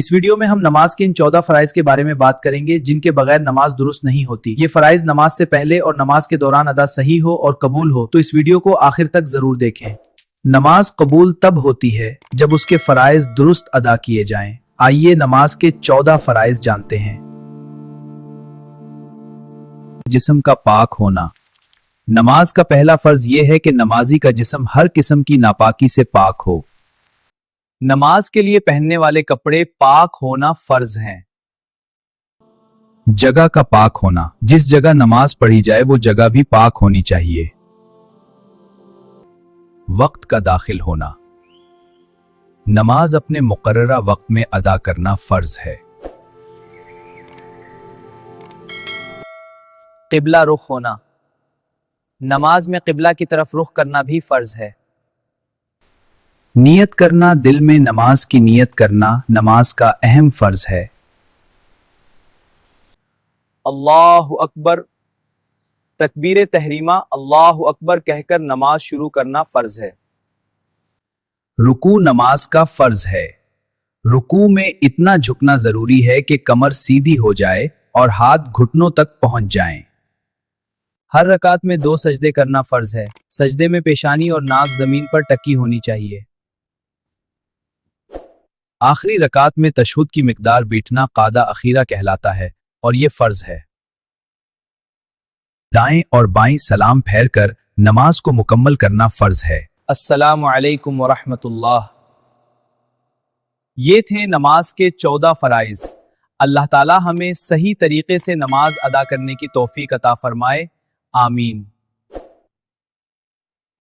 इस वीडियो में हम नमाज के इन 14 फराइज के बारे में बात करेंगे जिनके बगैर नमाज दुरुस्त नहीं होती। ये फराइज नमाज से पहले और नमाज के दौरान अदा सही हो और कबूल हो, तो इस वीडियो को आखिर तक जरूर देखें। नमाज कबूल तब होती है जब उसके फराइज दुरुस्त अदा किए जाएं। आइए नमाज के 14 फराइज जानते हैं। जिस्म का पाक होना। नमाज का पहला फर्ज यह है कि नमाजी का जिस्म हर किस्म की नापाकी से पाक हो। नमाज के लिए पहनने वाले कपड़े पाक होना फर्ज हैं। जगह का पाक होना। जिस जगह नमाज पढ़ी जाए वो जगह भी पाक होनी चाहिए। वक्त का दाखिल होना। नमाज अपने मुकर्ररा वक्त में अदा करना फर्ज है। किबला रुख होना। नमाज में किबला की तरफ रुख करना भी फर्ज है। नियत करना। दिल में नमाज की नियत करना नमाज का अहम फर्ज है। अल्लाहु अकबर। तकबीर तहरीमा अल्लाहु अकबर कहकर नमाज शुरू करना फर्ज है। रुकू नमाज का फर्ज है। रुकू में इतना झुकना जरूरी है कि कमर सीधी हो जाए और हाथ घुटनों तक पहुंच जाएं। हर रकात में 2 सजदे करना फर्ज है। सजदे में पेशानी और नाक जमीन पर टकी होनी चाहिए। आखिरी रकात में तशहुद की मिकदार बैठना कादा अखीरा कहलाता है और यह फर्ज है। दाएं और बाएं सलाम फेर कर नमाज को मुकम्मल करना फर्ज है। अस्सलामु अलैकुम वरहमतुल्लाह। ये थे नमाज के 14 फराइज। अल्लाह ताला हमें सही तरीके से नमाज अदा करने की तौफीक अता फरमाए। आमीन।